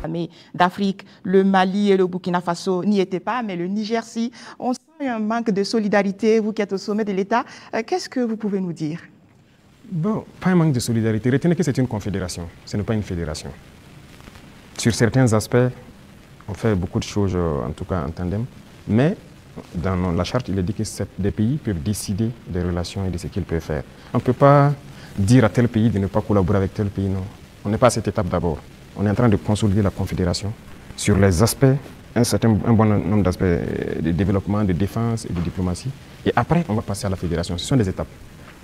Mais d'Afrique, le Mali et le Burkina Faso n'y étaient pas, mais le Niger, si. On sent un manque de solidarité, vous qui êtes au sommet de l'État. Qu'est-ce que vous pouvez nous dire? Bon, pas un manque de solidarité. Retenez que c'est une confédération, ce n'est pas une fédération. Sur certains aspects, on fait beaucoup de choses, en tout cas en tandem, mais dans la charte, il est dit que des pays peuvent décider des relations et de ce qu'ils peuvent faire. On ne peut pas dire à tel pays de ne pas collaborer avec tel pays, non. On n'est pas à cette étape d'abord. On est en train de consolider la confédération sur les aspects, un bon nombre d'aspects de développement, de défense et de diplomatie. Et après, on va passer à la fédération. Ce sont des étapes.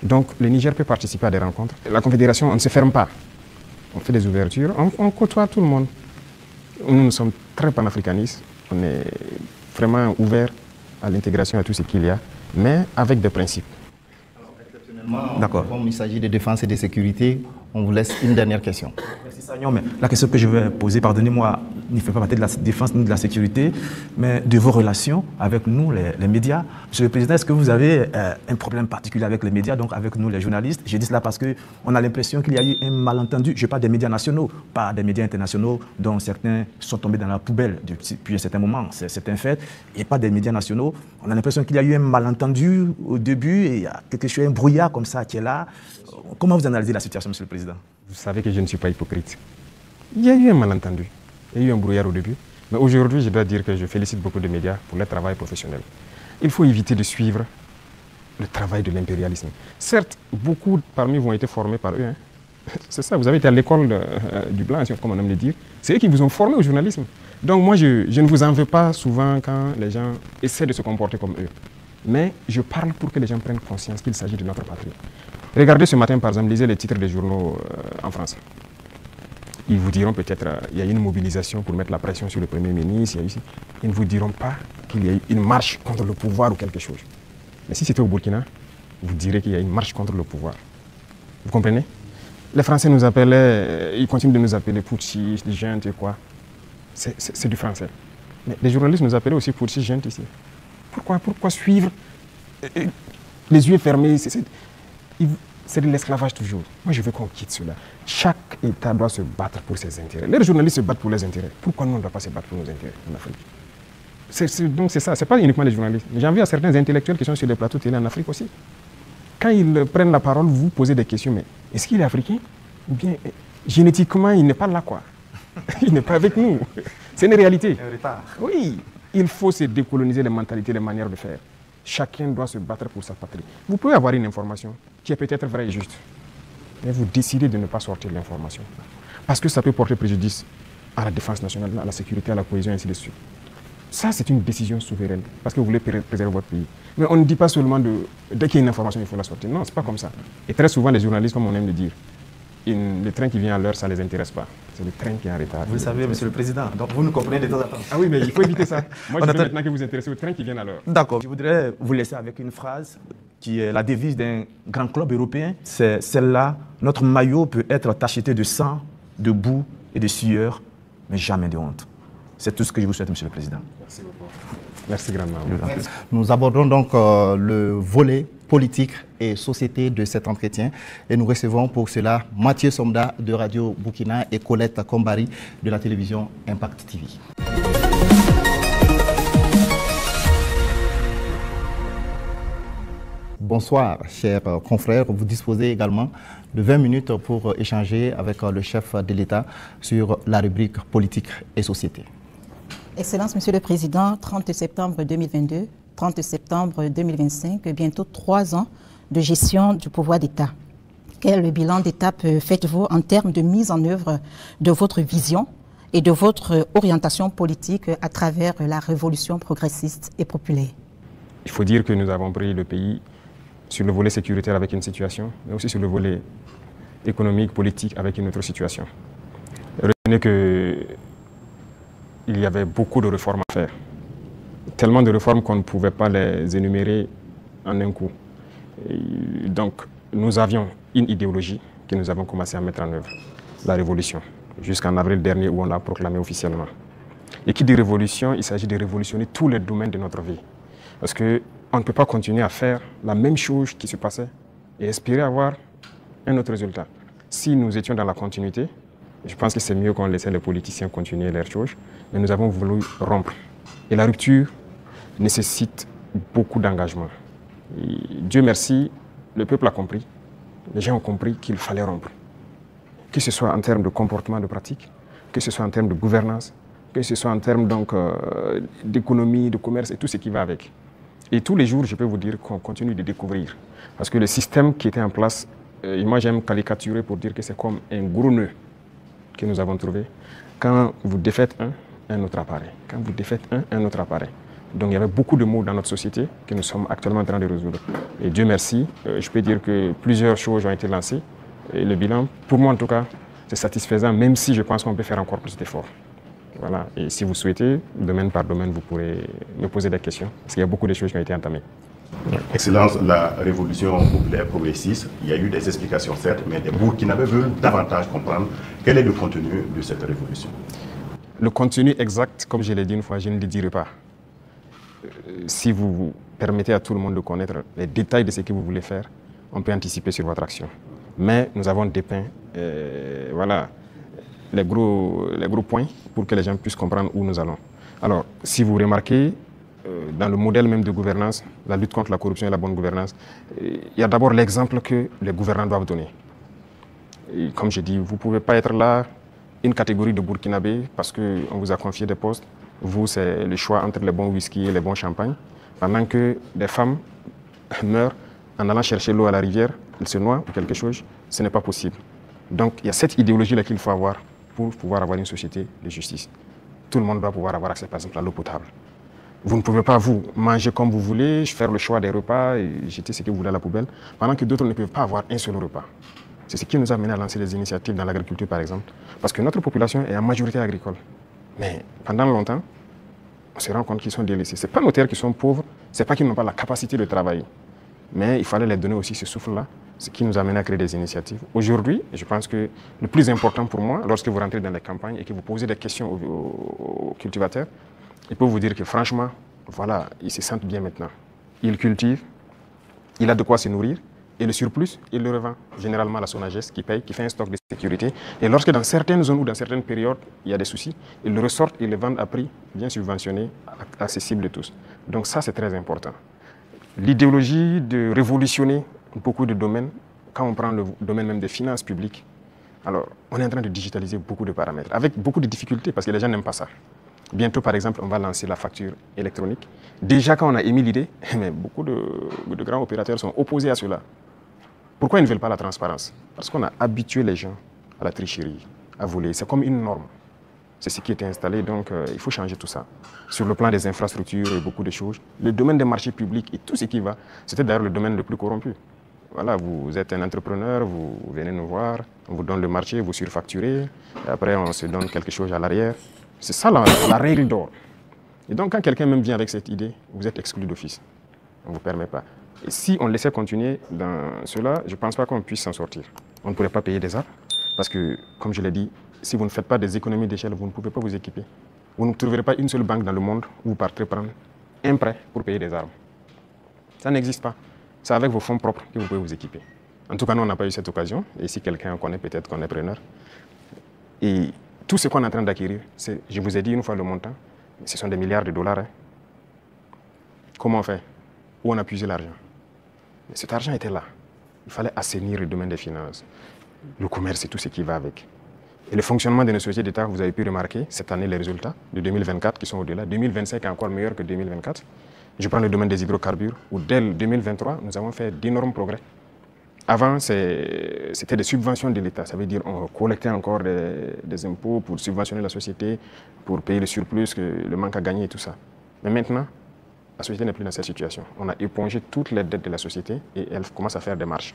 Donc, le Niger peut participer à des rencontres. La confédération, on ne se ferme pas. On fait des ouvertures, on côtoie tout le monde. Nous sommes très panafricanistes. On est vraiment ouverts à l'intégration, à tout ce qu'il y a, mais avec des principes. D'accord. Comme il s'agit de défense et de sécurité, on vous laisse une dernière question. Merci Sagnon, mais la question que je vais poser, pardonnez-moi, ne fait pas partie de la défense ni de la sécurité, mais de vos relations avec nous, les médias. Monsieur le Président, est-ce que vous avez un problème particulier avec les médias, donc avec nous, les journalistes? Je dis cela parce qu'on a l'impression qu'il y a eu un malentendu. Je parle des médias nationaux, pas des médias internationaux, dont certains sont tombés dans la poubelle depuis un certain moment. C'est un fait. Et pas des médias nationaux. On a l'impression qu'il y a eu un malentendu au début, et il y a quelque chose, un brouillard comme ça qui est là. Comment vous analysez la situation, Monsieur le Président? Vous savez que je ne suis pas hypocrite. Il y a eu un malentendu, il y a eu un brouillard au début. Mais aujourd'hui, je dois dire que je félicite beaucoup de médias pour leur travail professionnel. Il faut éviter de suivre le travail de l'impérialisme. Certes, beaucoup parmi vous ont été formés par eux. Hein. C'est ça, vous avez été à l'école du blanc, comme on aime le dire. C'est eux qui vous ont formé au journalisme. Donc moi, je ne vous en veux pas souvent quand les gens essaient de se comporter comme eux. Mais je parle pour que les gens prennent conscience qu'il s'agit de notre patrie. Regardez ce matin, par exemple, lisez les titres des journaux en France. Ils vous diront peut-être qu'il y a une mobilisation pour mettre la pression sur le Premier ministre. Ils ne vous diront pas qu'il y a eu une marche contre le pouvoir ou quelque chose. Mais si c'était au Burkina, vous direz qu'il y a une marche contre le pouvoir. Vous comprenez? Les Français nous appelaient, ils continuent de nous appeler putschistes, juntes et quoi. C'est du français. Mais les journalistes nous appelaient aussi putschistes, juntes ici. Pourquoi suivre les yeux fermés? C'est de l'esclavage toujours. Moi, je veux qu'on quitte cela. Chaque État doit se battre pour ses intérêts. Les journalistes se battent pour leurs intérêts. Pourquoi nous, on ne doit pas se battre pour nos intérêts en Afrique? Donc c'est ça, ce n'est pas uniquement les journalistes. Mais j'en viens à certains intellectuels qui sont sur les plateaux télé en Afrique aussi. Quand ils prennent la parole, vous posez des questions, mais est-ce qu'il est africain? Ou bien, génétiquement, il n'est pas là, quoi. Il n'est pas avec nous. C'est une réalité. Un retard. Oui, il faut se décoloniser les mentalités, les manières de faire. Chacun doit se battre pour sa patrie. Vous pouvez avoir une information qui est peut-être vraie et juste, mais vous décidez de ne pas sortir l'information. Parce que ça peut porter préjudice à la défense nationale, à la sécurité, à la cohésion, et ainsi de suite. Ça, c'est une décision souveraine, parce que vous voulez préserver votre pays. Mais on ne dit pas seulement dès qu'il y a une information, il faut la sortir. Non, ce n'est pas comme ça. Et très souvent, les journalistes, comme on aime le dire, le train qui vient à l'heure, ça ne les intéresse pas. C'est le train qui est en retard. Vous le savez, Monsieur le Président, donc vous nous comprenez de temps en temps. Ah oui, mais il faut éviter ça. Moi, je veux maintenant que vous vous intéressez au train qui vient à l'heure. D'accord. Je voudrais vous laisser avec une phrase qui est la devise d'un grand club européen. C'est celle-là: notre maillot peut être tacheté de sang, de boue et de sueur, mais jamais de honte. C'est tout ce que je vous souhaite, Monsieur le Président. Merci beaucoup. Merci grandement. Nous abordons donc le volet politique et société de cet entretien et nous recevons pour cela Mathieu Somda de Radio Burkina et Colette Kombari de la télévision Impact TV. Bonsoir, chers confrères. Vous disposez également de 20 minutes pour échanger avec le chef de l'État sur la rubrique politique et société. Excellence, Monsieur le Président, 30 septembre 2022, 30 septembre 2025, bientôt 3 ans de gestion du pouvoir d'État. Quel bilan d'étape faites-vous en termes de mise en œuvre de votre vision et de votre orientation politique à travers la révolution progressiste et populaire? Il faut dire que nous avons pris le pays sur le volet sécuritaire avec une situation, mais aussi sur le volet économique, politique avec une autre situation. Retenez qu'il y avait beaucoup de réformes à faire. Tellement de réformes qu'on ne pouvait pas les énumérer en un coup. Et donc, nous avions une idéologie que nous avons commencé à mettre en œuvre, la révolution, jusqu'en avril dernier où on l'a proclamée officiellement. Et qui dit révolution, il s'agit de révolutionner tous les domaines de notre vie. Parce qu'on ne peut pas continuer à faire la même chose qui se passait et espérer avoir un autre résultat. Si nous étions dans la continuité, Je pense que c'est mieux qu'on laissait les politiciens continuer leurs choses, mais nous avons voulu rompre. Et la rupture nécessite beaucoup d'engagement. Dieu merci, le peuple a compris, les gens ont compris qu'il fallait rompre. Que ce soit en termes de comportement, de pratique, que ce soit en termes de gouvernance, que ce soit en termes d'économie, de commerce et tout ce qui va avec. Et tous les jours, je peux vous dire qu'on continue de découvrir. Parce que le système qui était en place, et moi j'aime caricaturer pour dire que c'est comme un gros nœud que nous avons trouvé. Quand vous défaites un autre apparaît. Quand vous défaites un autre apparaît. Donc il y avait beaucoup de maux dans notre société que nous sommes actuellement en train de résoudre. Et Dieu merci, je peux dire que plusieurs choses ont été lancées. Et le bilan, pour moi en tout cas, c'est satisfaisant, même si je pense qu'on peut faire encore plus d'efforts. Voilà. Et si vous souhaitez, domaine par domaine, vous pourrez me poser des questions, parce qu'il y a beaucoup de choses qui ont été entamées. Excellence, la révolution populaire progressiste, il y a eu des explications certes, mais les Burkinabés veulent davantage comprendre quel est le contenu de cette révolution. Le contenu exact, comme je l'ai dit une fois, je ne le dirai pas. Si vous permettez à tout le monde de connaître les détails de ce que vous voulez faire, on peut anticiper sur votre action. Mais nous avons dépeint voilà, les gros points pour que les gens puissent comprendre où nous allons. Alors, si vous remarquez, dans le modèle même de gouvernance, la lutte contre la corruption et la bonne gouvernance, il y a d'abord l'exemple que les gouvernants doivent donner. Et comme je dis, vous ne pouvez pas être là, une catégorie de Burkinabés, parce qu'on vous a confié des postes. Vous, c'est le choix entre les bons whisky et les bons champagnes. Pendant que des femmes meurent en allant chercher l'eau à la rivière, elles se noient ou quelque chose, ce n'est pas possible. Donc il y a cette idéologie-là qu'il faut avoir pour pouvoir avoir une société de justice. Tout le monde doit pouvoir avoir accès, par exemple, à l'eau potable. Vous ne pouvez pas, vous, manger comme vous voulez, faire le choix des repas et jeter ce que vous voulez à la poubelle, pendant que d'autres ne peuvent pas avoir un seul repas. C'est ce qui nous a amené à lancer des initiatives dans l'agriculture, par exemple. Parce que notre population est en majorité agricole. Mais pendant longtemps, on se rend compte qu'ils sont délaissés. Ce n'est pas nos terres qui sont pauvres, ce n'est pas qu'ils n'ont pas la capacité de travailler. Mais il fallait leur donner aussi ce souffle-là, ce qui nous a amené à créer des initiatives. Aujourd'hui, je pense que le plus important pour moi, lorsque vous rentrez dans les campagnes et que vous posez des questions aux cultivateurs, ils peuvent vous dire que franchement, voilà, ils se sentent bien maintenant. Ils cultivent, il a de quoi se nourrir, et le surplus, il le revend généralement à la Sonagès qui paye, qui fait un stock de sécurité. Et lorsque dans certaines zones ou dans certaines périodes, il y a des soucis, ils le ressortent, ils le vendent à prix bien subventionné, accessible de tous. Donc ça, c'est très important. L'idéologie de révolutionner beaucoup de domaines, quand on prend le domaine même des finances publiques, alors on est en train de digitaliser beaucoup de paramètres, avec beaucoup de difficultés, parce que les gens n'aiment pas ça. Bientôt, par exemple, on va lancer la facture électronique. Déjà, quand on a émis l'idée, mais beaucoup de grands opérateurs sont opposés à cela. Pourquoi ils ne veulent pas la transparence? Parce qu'on a habitué les gens à la tricherie, à voler. C'est comme une norme. C'est ce qui était installé, donc il faut changer tout ça. Sur le plan des infrastructures et beaucoup de choses, le domaine des marchés publics et tout ce qui va, c'était d'ailleurs le domaine le plus corrompu. Voilà, vous êtes un entrepreneur, vous venez nous voir, on vous donne le marché, vous surfacturez, et après on se donne quelque chose à l'arrière. C'est ça la règle d'or. Et donc quand quelqu'un même vient avec cette idée, vous êtes exclu d'office. On ne vous permet pas. Et si on laissait continuer dans cela, je ne pense pas qu'on puisse s'en sortir. On ne pourrait pas payer des arbres, parce que, comme je l'ai dit, si vous ne faites pas des économies d'échelle, vous ne pouvez pas vous équiper. Vous ne trouverez pas une seule banque dans le monde où vous partez prendre un prêt pour payer des arbres. Ça n'existe pas. C'est avec vos fonds propres que vous pouvez vous équiper. En tout cas, nous, on n'a pas eu cette occasion. Et si quelqu'un connaît, peut-être qu'on est preneur. Et tout ce qu'on est en train d'acquérir, je vous ai dit une fois le montant, ce sont des milliards de dollars. Hein. Comment on fait? Où on a puisé l'argent? Cet argent était là. Il fallait assainir le domaine des finances, le commerce et tout ce qui va avec. Et le fonctionnement de nos sociétés d'État, vous avez pu remarquer cette année les résultats de 2024 qui sont au-delà. 2025 est encore meilleur que 2024. Je prends le domaine des hydrocarbures où dès 2023, nous avons fait d'énormes progrès. Avant, c'était des subventions de l'État. Ça veut dire qu'on collectait encore des impôts pour subventionner la société, pour payer le surplus, le manque à gagner et tout ça. Mais maintenant, la société n'est plus dans cette situation. On a épongé toutes les dettes de la société et elle commence à faire des marches.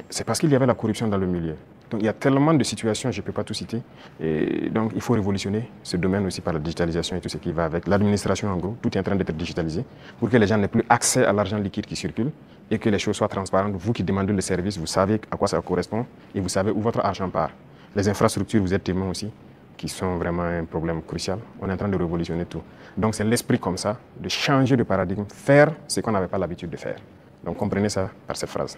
C'est parce qu'il y avait la corruption dans le milieu. Donc il y a tellement de situations, je ne peux pas tout citer. Et donc il faut révolutionner ce domaine aussi par la digitalisation et tout ce qui va avec. L'administration en gros, tout est en train d'être digitalisé pour que les gens n'aient plus accès à l'argent liquide qui circule et que les choses soient transparentes. Vous qui demandez le service, vous savez à quoi ça correspond et vous savez où votre argent part. Les infrastructures, vous êtes témoins aussi, qui sont vraiment un problème crucial. On est en train de révolutionner tout. Donc c'est l'esprit comme ça, de changer de paradigme, faire ce qu'on n'avait pas l'habitude de faire. Donc comprenez ça par cette phrase.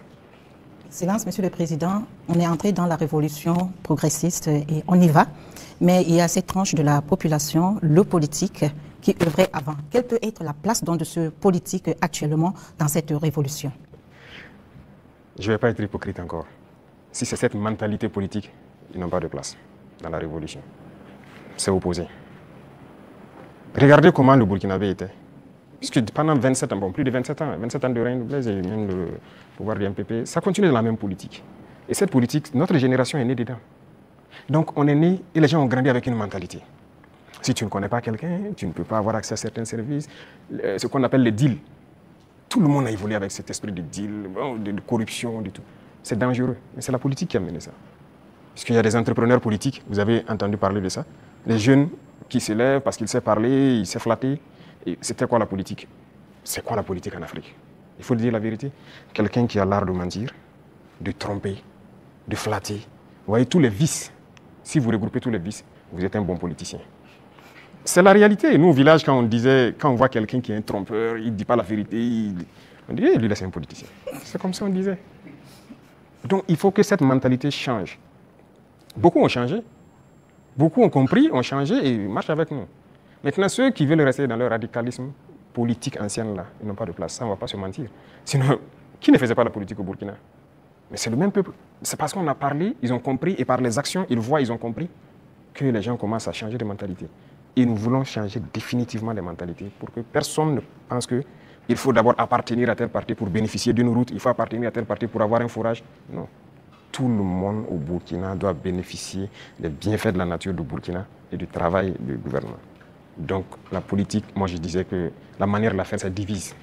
Excellence, Monsieur le Président, on est entré dans la révolution progressiste et on y va. Mais il y a cette tranche de la population, le politique, qui œuvrait avant. Quelle peut être la place donc de ce politique actuellement dans cette révolution? Je ne vais pas être hypocrite encore. Si c'est cette mentalité politique, ils n'ont pas de place dans la révolution. C'est opposé. Regardez comment le Burkinabé était. Puisque pendant 27 ans, plus de 27 ans de règne de Blaise et même le pouvoir du MPP, ça continue dans la même politique. Et cette politique, notre génération est née dedans. Donc on est né et les gens ont grandi avec une mentalité. Si tu ne connais pas quelqu'un, tu ne peux pas avoir accès à certains services. Ce qu'on appelle les deals. Tout le monde a évolué avec cet esprit de deal, de corruption, de tout. C'est dangereux. Mais c'est la politique qui a mené ça. Puisqu'il y a des entrepreneurs politiques, vous avez entendu parler de ça. Les jeunes qui se lèvent parce qu'ils savent parler, ils savent flatter. Et c'était quoi la politique? C'est quoi la politique en Afrique? Il faut dire la vérité. Quelqu'un qui a l'art de mentir, de tromper, de flatter. Vous voyez tous les vices. Si vous regroupez tous les vices, vous êtes un bon politicien. C'est la réalité. Nous, au village, quand on voit quelqu'un qui est un trompeur, il ne dit pas la vérité, on dit, lui, là, c'est un politicien. C'est comme ça qu'on disait. Donc, il faut que cette mentalité change. Beaucoup ont changé. Beaucoup ont compris, ont changé et marchent avec nous. Maintenant, ceux qui veulent rester dans leur radicalisme politique ancienne, là, ils n'ont pas de place. Ça, on ne va pas se mentir. Sinon, qui ne faisait pas la politique au Burkina? Mais c'est le même peuple. C'est parce qu'on a parlé, ils ont compris, et par les actions, ils voient, ils ont compris que les gens commencent à changer de mentalité. Et nous voulons changer définitivement les mentalités pour que personne ne pense qu'il faut d'abord appartenir à tel parti pour bénéficier d'une route, il faut appartenir à tel parti pour avoir un fourrage. Non. Tout le monde au Burkina doit bénéficier des bienfaits de la nature du Burkina et du travail du gouvernement. Donc la politique, moi je disais que la manière de la faire, ça divise.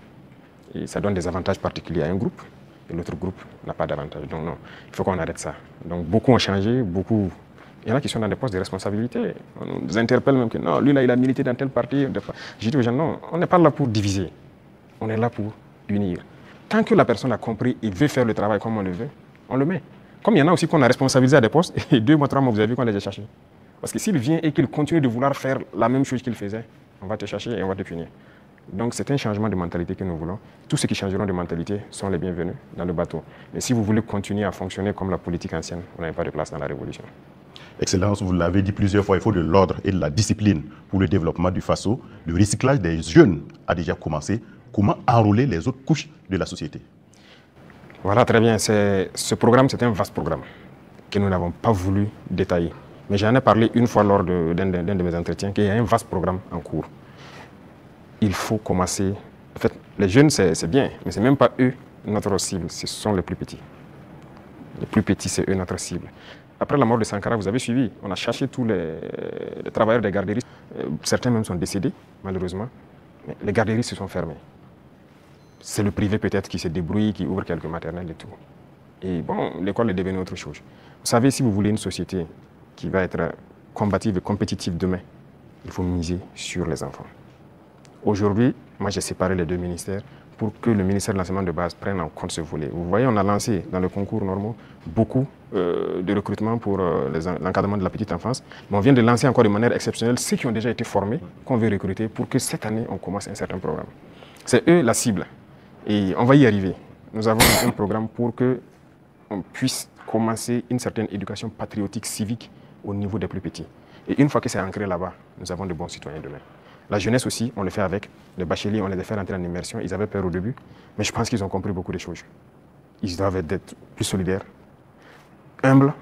Et ça donne des avantages particuliers à un groupe et l'autre groupe n'a pas d'avantage. Donc non, il faut qu'on arrête ça. Donc beaucoup ont changé, beaucoup... Il y en a qui sont dans des postes de responsabilité. On nous interpelle même que non, lui là, il a milité dans tel parti. J'ai dit aux gens, non, on n'est pas là pour diviser. On est là pour unir. Tant que la personne a compris et veut faire le travail comme on le veut, on le met. Comme il y en a aussi qu'on a responsabilisé à des postes, et 2 mois, 3 mois, vous avez vu qu'on les a cherchés. Parce que s'il vient et qu'il continue de vouloir faire la même chose qu'il faisait, on va te chercher et on va te punir. Donc c'est un changement de mentalité que nous voulons. Tous ceux qui changeront de mentalité sont les bienvenus dans le bateau. Mais si vous voulez continuer à fonctionner comme la politique ancienne, vous n'avez pas de place dans la révolution. Excellence, vous l'avez dit plusieurs fois, il faut de l'ordre et de la discipline pour le développement du FASO. Le recyclage des jeunes a déjà commencé. Comment enrôler les autres couches de la société? Voilà, très bien. Ce programme, c'est un vaste programme que nous n'avons pas voulu détailler. Mais j'en ai parlé une fois lors d'un de mes entretiens, qu'il y a un vaste programme en cours. Il faut commencer... En fait, les jeunes, c'est bien, mais ce n'est même pas eux notre cible, ce sont les plus petits. Les plus petits, c'est eux notre cible. Après la mort de Sankara, vous avez suivi, on a cherché tous les travailleurs des garderies. Certains même sont décédés, malheureusement. Mais les garderies se sont fermées. C'est le privé peut-être qui se débrouille, qui ouvre quelques maternelles et tout. Et bon, l'école est devenue autre chose. Vous savez, si vous voulez une société qui va être combative et compétitive demain, il faut miser sur les enfants. Aujourd'hui, moi j'ai séparé les 2 ministères pour que le ministère de l'enseignement de base prenne en compte ce volet. Vous voyez, on a lancé dans le concours normaux beaucoup de recrutement pour l'encadrement de la petite enfance. Mais on vient de lancer encore de manière exceptionnelle ceux qui ont déjà été formés, qu'on veut recruter pour que cette année, on commence un certain programme. C'est eux la cible. Et on va y arriver. Nous avons un programme pour qu'on puisse commencer une certaine éducation patriotique, civique au niveau des plus petits. Et une fois que c'est ancré là-bas, nous avons de bons citoyens demain. La jeunesse aussi, on le fait avec. Les bacheliers, on les a fait rentrer en immersion. Ils avaient peur au début, mais je pense qu'ils ont compris beaucoup de choses. Ils doivent être plus solidaires, humbles.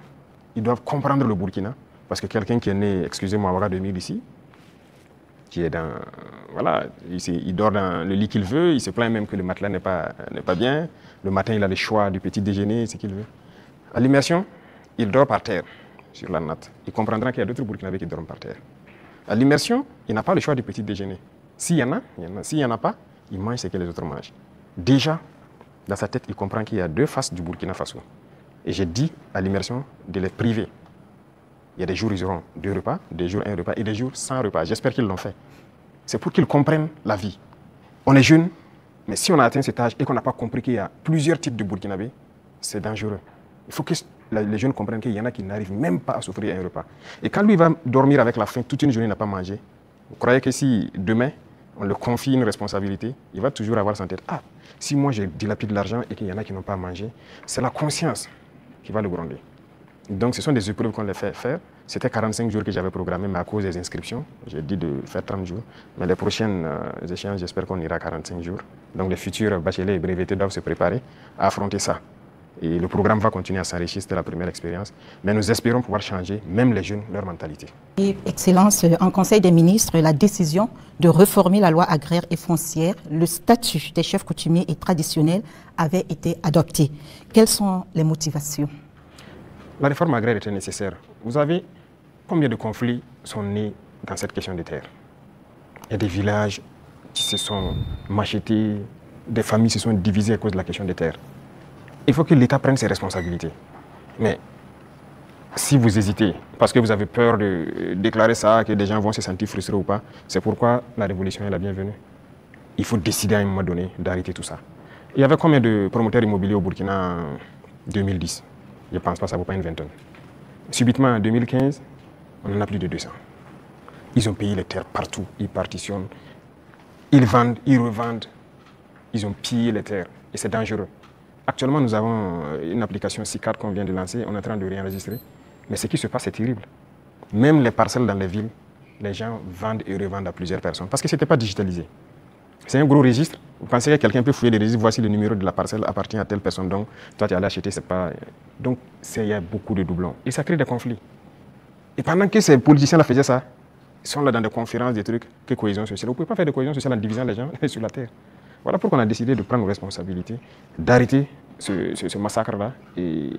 Ils doivent comprendre le Burkina. Parce que quelqu'un qui est né, excusez-moi, à Ouaga 2000 ici, qui est dans... Voilà, il dort dans le lit qu'il veut, il se plaint même que le matelas n'est pas bien. Le matin, il a le choix du petit déjeuner, ce qu'il veut. À l'immersion, il dort par terre, sur la natte. Il comprendra qu'il y a d'autres Burkinabés qui dorment par terre. À l'immersion, il n'a pas le choix du petit déjeuner. S'il y en a, il y en a. S'il n'y en a pas, il mange ce que les autres mangent. Déjà, dans sa tête, il comprend qu'il y a 2 faces du Burkina Faso. Et j'ai dit à l'immersion de les priver. Il y a des jours où ils auront 2 repas, des jours 1 repas et des jours sans repas. J'espère qu'ils l'ont fait. C'est pour qu'ils comprennent la vie. On est jeunes, mais si on a atteint cet âge et qu'on n'a pas compris qu'il y a plusieurs types de Burkinabés, c'est dangereux. Il faut que les jeunes comprennent qu'il y en a qui n'arrivent même pas à s'offrir un repas. Et quand lui va dormir avec la faim, toute une journée, il n'a pas mangé. Vous croyez que si demain, on le confie une responsabilité, il va toujours avoir en tête, ah, si moi je dilapide de l'argent et qu'il y en a qui n'ont pas à manger, c'est la conscience qui va le gronder. Donc ce sont des épreuves qu'on les fait faire. C'était 45 jours que j'avais programmé, mais à cause des inscriptions, j'ai dit de faire 30 jours. Mais les prochaines échéances, j'espère qu'on ira à 45 jours. Donc les futurs bacheliers et brevetés doivent se préparer à affronter ça. Et le programme va continuer à s'enrichir, c'était la première expérience. Mais nous espérons pouvoir changer, même les jeunes, leur mentalité. Et, Excellence, en Conseil des ministres, la décision de réformer la loi agraire et foncière, le statut des chefs coutumiers et traditionnels avait été adopté. Quelles sont les motivations? La réforme agraire était nécessaire. Vous savez combien de conflits sont nés dans cette question des terres? Il y a des villages qui se sont machetés, des familles se sont divisées à cause de la question des terres. Il faut que l'État prenne ses responsabilités. Mais si vous hésitez, parce que vous avez peur de déclarer ça, que des gens vont se sentir frustrés ou pas, c'est pourquoi la révolution est la bienvenue. Il faut décider à un moment donné d'arrêter tout ça. Il y avait combien de promoteurs immobiliers au Burkina en 2010? Je ne pense pas, ça ne vaut pas une vingtaine. Subitement, en 2015, on en a plus de 200. Ils ont payé les terres partout, ils partitionnent, ils vendent, ils revendent, ils ont pillé les terres et c'est dangereux. Actuellement, nous avons une application SICAD qu'on vient de lancer, on est en train de réenregistrer. Mais ce qui se passe, c'est terrible. Même les parcelles dans les villes, les gens vendent et revendent à plusieurs personnes parce que ce n'était pas digitalisé. C'est un gros registre. Vous pensez que quelqu'un peut fouiller les registres, voici le numéro de la parcelle appartient à telle personne, donc toi tu es allé acheter, c'est pas... Donc il y a beaucoup de doublons et ça crée des conflits. Et pendant que ces politiciens-là faisaient ça, ils sont là dans des conférences, des trucs, que cohésion sociale. Vous ne pouvez pas faire de cohésion sociale en divisant les gens sur la terre. Voilà pourquoi on a décidé de prendre nos responsabilités, d'arrêter ce massacre-là. Et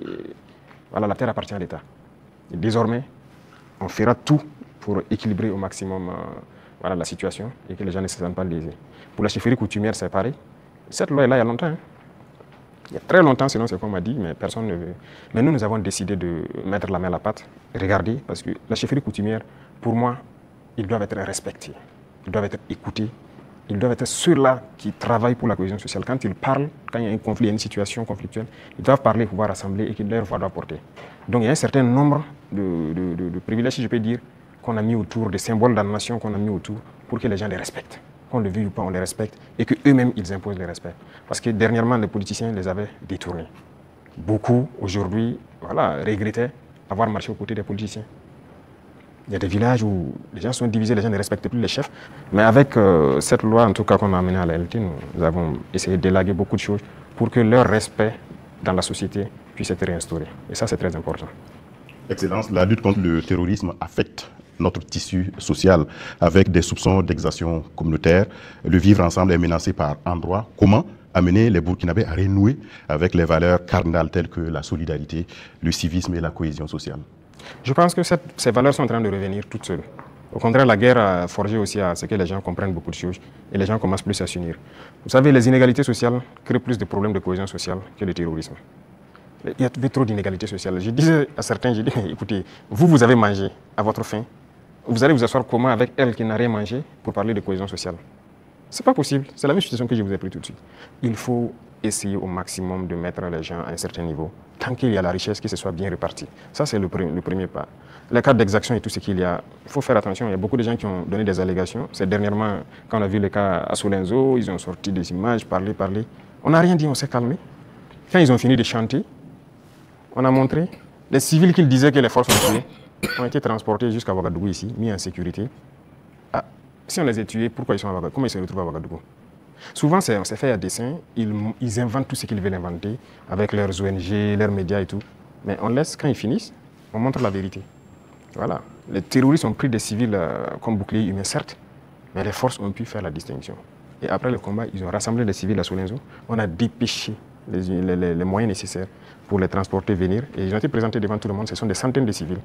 voilà, la terre appartient à l'État. Et désormais, on fera tout pour équilibrer au maximum voilà, la situation et que les gens ne se sentent pas lésés. Pour la chefferie coutumière, c'est pareil. Cette loi est là il y a longtemps. Hein. Il y a très longtemps, selon ce qu'on m'a dit, mais personne ne veut. Mais nous avons décidé de mettre la main à la pâte, regarder, parce que la chefferie coutumière, pour moi, ils doivent être respectés, ils doivent être écoutés, ils doivent être ceux-là qui travaillent pour la cohésion sociale. Quand ils parlent, quand il y a un conflit, il y a une situation conflictuelle, ils doivent parler, pouvoir rassembler et que leur voix doit porter. Donc il y a un certain nombre de privilèges, si je peux dire, qu'on a mis autour, des symboles de la nation qu'on a mis autour pour que les gens les respectent. Qu'on le veuille ou pas, on les respecte et qu'eux-mêmes, ils imposent le respect. Parce que dernièrement, les politiciens les avaient détournés. Beaucoup, aujourd'hui, voilà, regrettaient avoir marché aux côtés des politiciens. Il y a des villages où les gens sont divisés, les gens ne respectent plus les chefs. Mais avec cette loi, en tout cas, qu'on a amenée à la LT, nous avons essayé d'élaguer beaucoup de choses pour que leur respect dans la société puisse être réinstauré. Et ça, c'est très important. Excellence, la lutte contre le terrorisme affecte notre tissu social avec des soupçons d'exaction communautaire. Le vivre ensemble est menacé par endroits. Comment amener les Burkinabés à renouer avec les valeurs cardinales telles que la solidarité, le civisme et la cohésion sociale? Je pense que ces valeurs sont en train de revenir toutes seules. Au contraire, la guerre a forgé aussi à ce que les gens comprennent beaucoup de choses et les gens commencent plus à s'unir. Vous savez, les inégalités sociales créent plus de problèmes de cohésion sociale que le terrorisme. Il y a trop d'inégalités sociales. Je disais à certains, j'ai dit, écoutez, vous avez mangé à votre faim. Vous allez vous asseoir comment avec elle qui n'a rien mangé pour parler de cohésion sociale? Ce n'est pas possible. C'est la même situation que je vous ai pris tout de suite. Il faut essayer au maximum de mettre les gens à un certain niveau. Tant qu'il y a la richesse, que ce soit bien réparti. Ça, c'est le premier pas. Les cas d'exaction et tout ce qu'il y a, il faut faire attention. Il y a beaucoup de gens qui ont donné des allégations. C'est dernièrement, quand on a vu le cas à Solenzo, ils ont sorti des images, parlé. On n'a rien dit, on s'est calmé. Quand ils ont fini de chanter, on a montré les civils qu'ils disaient que les forces ont tués ont été transportés jusqu'à Ouagadougou ici, mis en sécurité. Ah, si on les a tués, pourquoi ils sont à Ouagadougou? Comment ils se retrouvent à Ouagadougou? Souvent, c'est fait à dessein, ils inventent tout ce qu'ils veulent inventer, avec leurs ONG, leurs médias et tout. Mais on laisse, quand ils finissent, on montre la vérité. Voilà. Les terroristes ont pris des civils comme boucliers humains, certes, mais les forces ont pu faire la distinction. Et après le combat, ils ont rassemblé les civils à Solenzo. On a dépêché les moyens nécessaires pour les transporter, venir. Et ils ont été présentés devant tout le monde. Ce sont des centaines de civils.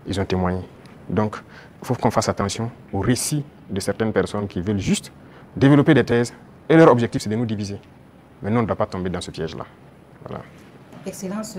Ils ont témoigné. Donc, il faut qu'on fasse attention aux récits de certaines personnes qui veulent juste développer des thèses. Et leur objectif, c'est de nous diviser. Mais nous, on ne doit pas tomber dans ce piège-là. Voilà. Excellence.